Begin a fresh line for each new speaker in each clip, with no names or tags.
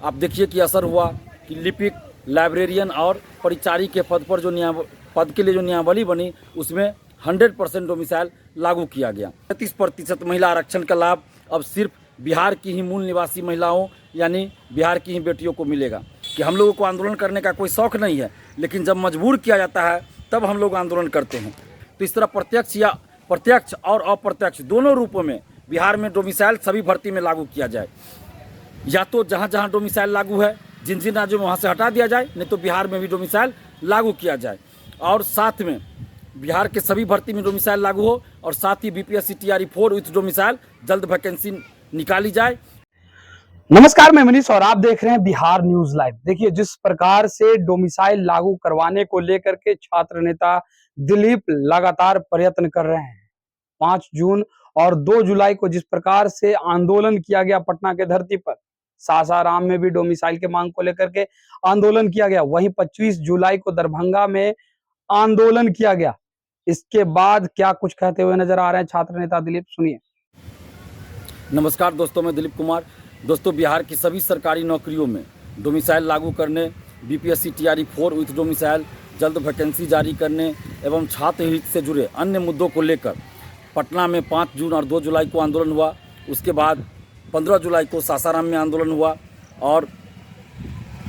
आप देखिए कि असर हुआ कि लिपिक, लाइब्रेरियन और परिचारी के पद पर पद के लिए जो नियमावली बनी उसमें 100% डोमिसाइल लागू किया गया। 35% महिला आरक्षण का लाभ अब सिर्फ बिहार की ही मूल निवासी महिलाओं यानी बिहार की ही बेटियों को मिलेगा। कि हम लोगों को आंदोलन करने का कोई शौक़ नहीं है, लेकिन जब मजबूर किया जाता है तब हम लोग आंदोलन करते हैं। तो इस तरह प्रत्यक्ष और अप्रत्यक्ष दोनों रूपों में बिहार में डोमिसाइल सभी भर्ती में लागू किया जाए। या तो जहाँ जहाँ डोमिसाइल लागू है जिन जिन राज्यों में वहाँ से हटा दिया जाए, नहीं तो बिहार में भी डोमिसाइल लागू किया जाए। और साथ में बिहार के सभी भर्ती में डोमिसाइल लागू हो और साथ ही बीपीएससी टीआरई 4 विथ डोमिसाइल जल्द वैकेंसी निकाली जाए।
नमस्कार, मैं मनीष और आप देख रहे हैं बिहार न्यूज लाइव। देखिए, जिस प्रकार से डोमिसाइल लागू करवाने को लेकर के छात्र नेता दिलीप लगातार प्रयत्न कर रहे हैं। 5 जून और 2 जुलाई को जिस प्रकार से आंदोलन किया गया पटना के धरती पर, सासाराम में भी डोमिसाइल के मांग को लेकर के आंदोलन किया गया, वहीं 25 जुलाई को दरभंगा में आंदोलन किया गया। इसके बाद क्या कुछ कहते हुए नजर आ रहे हैं छात्र नेता दिलीप, सुनिए।
नमस्कार दोस्तों, मैं दिलीप कुमार। दोस्तों, बिहार की सभी सरकारी नौकरियों में डोमिसाइल लागू करने, बीपीएससी टीआरई 4 विथ डोमिसाइल जल्द वैकेंसी जारी करने एवं छात्र हित से जुड़े अन्य मुद्दों को लेकर पटना में 5 जून और 2 जुलाई को आंदोलन हुआ। उसके बाद 15 जुलाई को सासाराम में आंदोलन हुआ और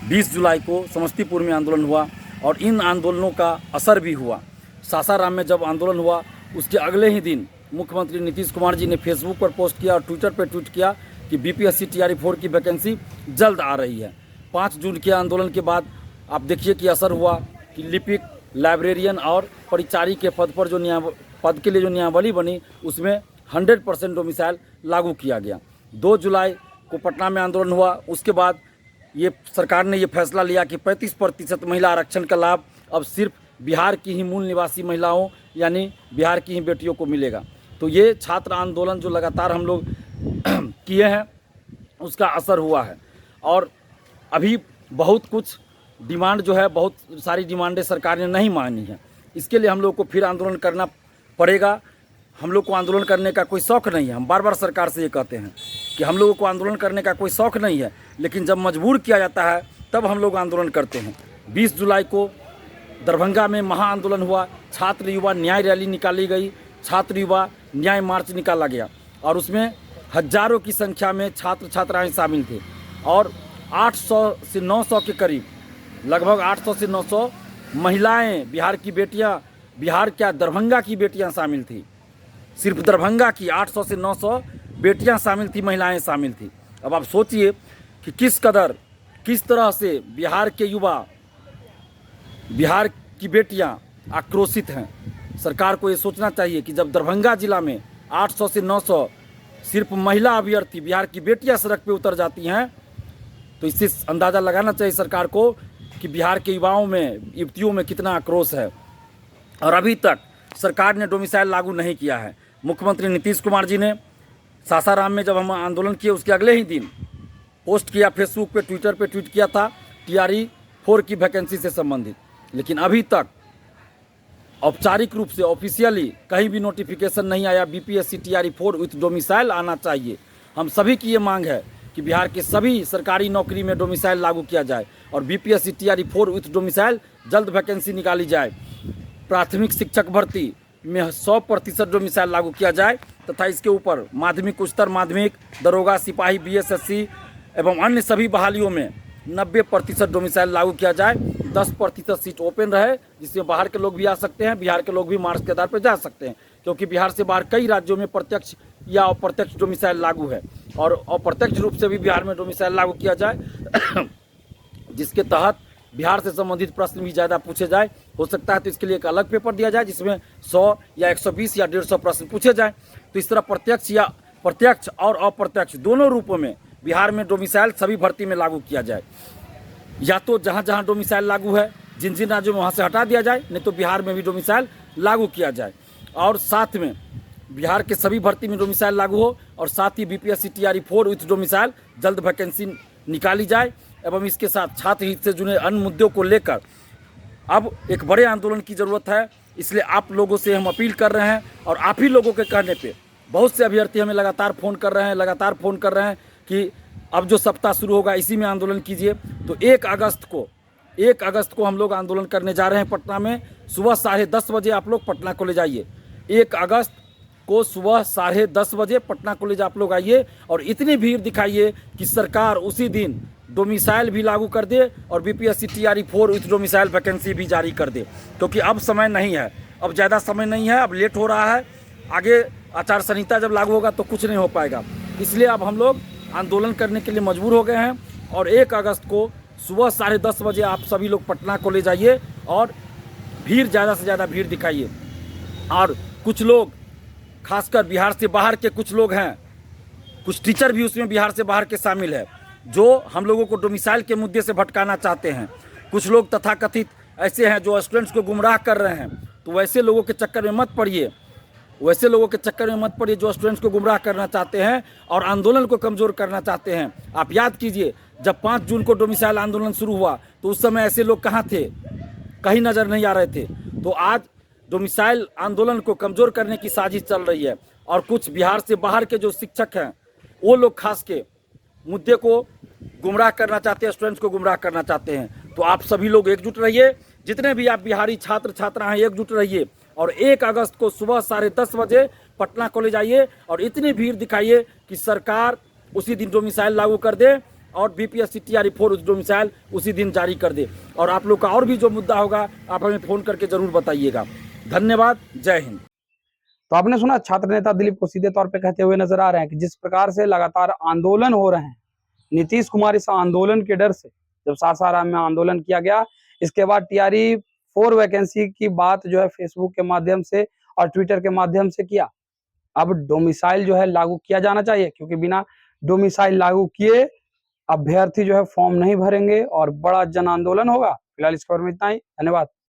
20 जुलाई को समस्तीपुर में आंदोलन हुआ और इन आंदोलनों का असर भी हुआ। सासाराम में जब आंदोलन हुआ उसके अगले ही दिन मुख्यमंत्री नीतीश कुमार जी ने फेसबुक पर पोस्ट किया और ट्विटर पर ट्वीट किया कि बीपीएससी टीआरई 4 की वैकेंसी जल्द आ रही है। 5 जून के आंदोलन के बाद आप देखिए कि असर हुआ कि लिपिक, लाइब्रेरियन और परिचारी के पद पर पद के लिए जो नियमावली बनी उसमें 100% डोमिसाइल लागू किया गया। 2 जुलाई को पटना में आंदोलन हुआ। उसके बाद ये सरकार ने ये फैसला लिया कि 35% महिला आरक्षण का लाभ अब सिर्फ बिहार की ही मूल निवासी महिलाओं यानी बिहार की ही बेटियों को मिलेगा। तो ये छात्र आंदोलन जो लगातार हम लोग किए हैं उसका असर हुआ है। और अभी बहुत कुछ डिमांड जो है, बहुत सारी डिमांडें सरकार ने नहीं मानी है। इसके लिए हम लोग को फिर आंदोलन करना पड़ेगा। हम लोग को आंदोलन करने का कोई शौक़ नहीं है। हम बार बार सरकार से ये कहते हैं कि हम लोगों को आंदोलन करने का कोई शौक़ नहीं है, लेकिन जब मजबूर किया जाता है तब हम लोग आंदोलन करते हैं। 20 जुलाई को दरभंगा में महाआंदोलन हुआ। छात्र युवा न्याय रैली निकाली गई, छात्र युवा न्याय मार्च निकाला गया और उसमें हजारों की संख्या में छात्र छात्राएं शामिल थे और 800 से 900 के करीब, लगभग 800 से 900 महिलाएं, बिहार की बेटियां, बिहार क्या दरभंगा की बेटियां शामिल थी। सिर्फ दरभंगा की 800 से 900 बेटियां शामिल थी, महिलाएं शामिल थी। अब आप सोचिए कि किस तरह से बिहार के युवा, बिहार की बेटियां आक्रोशित हैं। सरकार को ये सोचना चाहिए कि जब दरभंगा जिला में 800 से 900 सिर्फ महिला अभ्यर्थी, बिहार की बेटियां सड़क पे उतर जाती हैं, तो इससे अंदाज़ा लगाना चाहिए सरकार को कि बिहार के युवतियों में कितना आक्रोश है। और अभी तक सरकार ने डोमिसाइल लागू नहीं किया है। मुख्यमंत्री नीतीश कुमार जी ने सासाराम में जब हम आंदोलन किए उसके अगले ही दिन पोस्ट किया, फेसबुक पे, ट्विटर पे ट्वीट किया था टीआरई 4 की वैकेंसी से संबंधित, लेकिन अभी तक औपचारिक रूप से ऑफिशियली कहीं भी नोटिफिकेशन नहीं आया। बीपीएससी टीआरई 4 विथ डोमिसाइल आना चाहिए। हम सभी की ये मांग है कि बिहार के सभी सरकारी नौकरी में डोमिसाइल लागू किया जाए और बीपीएससी टीआरई 4 विथ डोमिसाइल जल्द वैकेंसी निकाली जाए। प्राथमिक शिक्षक भर्ती में 100% डोमिसाइल लागू किया जाए तथा इसके ऊपर माध्यमिक, उच्चतर माध्यमिक, दरोगा, सिपाही, बीएसएससी एवं अन्य सभी बहालियों में 90% डोमिसाइल लागू किया जाए। 10% सीट ओपन रहे जिसमें बाहर के लोग भी आ सकते हैं, बिहार के लोग भी मार्क्स के आधार पर जा सकते हैं, क्योंकि बिहार से बाहर कई राज्यों में प्रत्यक्ष या अप्रत्यक्ष डोमिसाइल लागू है और अप्रत्यक्ष रूप से भी बिहार में डोमिसाइल लागू किया जाए जिसके तहत बिहार से संबंधित प्रश्न भी ज़्यादा पूछे जाए। हो सकता है तो इसके लिए एक अलग पेपर दिया जाए जिसमें 100 या 120 या 150 प्रश्न पूछे जाए। तो इस तरह प्रत्यक्ष और अप्रत्यक्ष दोनों रूपों में बिहार में डोमिसाइल सभी भर्ती में लागू किया जाए। या तो जहाँ जहाँ डोमिसाइल लागू है जिन जिन राज्यों में वहाँ से हटा दिया जाए, नहीं तो बिहार में भी डोमिसाइल लागू किया जाए और साथ में बिहार के सभी भर्ती में डोमिसाइल लागू हो और साथ ही बीपीएससी टीआरई 4 विथ डोमिसाइल जल्द वैकेंसी निकाली जाए एवं इसके साथ छात्र हित से जुड़े अन्य मुद्दों को लेकर अब एक बड़े आंदोलन की ज़रूरत है। इसलिए आप लोगों से हम अपील कर रहे हैं और आप ही लोगों के कहने पे बहुत से अभ्यर्थी हमें लगातार फ़ोन कर रहे हैं कि अब जो सप्ताह शुरू होगा इसी में आंदोलन कीजिए। तो 1 अगस्त को हम लोग आंदोलन करने जा रहे हैं पटना में। सुबह 10:30 बजे आप लोग पटना कॉलेज आइए। 1 अगस्त को सुबह 10:30 बजे पटना कॉलेज आप लोग आइए और इतनी भीड़ दिखाइए कि सरकार उसी दिन डोमिसाइल भी लागू कर दे और BPSC TRE 4 with domicile vacancy भी जारी कर दे। क्योंकि अब समय नहीं है, अब ज़्यादा समय नहीं है, अब लेट हो रहा है। आगे आचार संहिता जब लागू होगा तो कुछ नहीं हो पाएगा। इसलिए अब हम लोग आंदोलन करने के लिए मजबूर हो गए हैं और 1 अगस्त को सुबह 10:30 बजे आप सभी लोग पटना कॉलेज आइए और भीड़ ज़्यादा से ज़्यादा भीड़ दिखाइए। और कुछ लोग, खासकर बिहार से बाहर के कुछ लोग हैं, कुछ टीचर भी उसमें बिहार से बाहर के शामिल है, जो हम लोगों को डोमिसाइल के मुद्दे से भटकाना चाहते हैं। कुछ लोग तथाकथित ऐसे हैं जो स्टूडेंट्स को गुमराह कर रहे हैं। तो वैसे लोगों के चक्कर में मत पड़िए, जो स्टूडेंट्स को गुमराह करना चाहते हैं और आंदोलन को कमज़ोर करना चाहते हैं। आप याद कीजिए, जब 5 जून को डोमिसाइल आंदोलन शुरू हुआ तो उस समय ऐसे लोग कहाँ थे, कहीं नज़र नहीं आ रहे थे। तो आज डोमिसाइल आंदोलन को कमज़ोर करने की साजिश चल रही है और कुछ बिहार से बाहर के जो शिक्षक हैं वो लोग खास के मुद्दे को गुमराह करना चाहते हैं, स्टूडेंट्स को गुमराह करना चाहते हैं। तो आप सभी लोग एकजुट रहिए, जितने भी आप बिहारी छात्र छात्रा हैं एकजुट रहिए और 1 अगस्त को सुबह 10:30 बजे पटना कॉलेज आइए और इतनी भीड़ दिखाइए कि सरकार उसी दिन डोमिसाइल लागू कर दे और बीपीएससी टीआरई 4 डोमिसाइल उसी दिन जारी कर दे। और आप लोग का और भी जो मुद्दा होगा आप हमें फ़ोन करके ज़रूर बताइएगा। धन्यवाद, जय हिंद।
तो आपने सुना छात्र नेता दिलीप को सीधे तौर पे कहते हुए नजर आ रहे हैं कि जिस प्रकार से लगातार आंदोलन हो रहे हैं, नीतीश कुमार इस आंदोलन के डर से जब सासाराम में आंदोलन किया गया, इसके बाद टीआरई 4 वैकेंसी की बात जो है फेसबुक के माध्यम से और ट्विटर के माध्यम से किया। अब डोमिसाइल जो है लागू किया जाना चाहिए, क्योंकि बिना डोमिसाइल लागू किए अभ्यर्थी जो है फॉर्म नहीं भरेंगे और बड़ा जन आंदोलन होगा। फिलहाल इस खबर में इतना ही, धन्यवाद।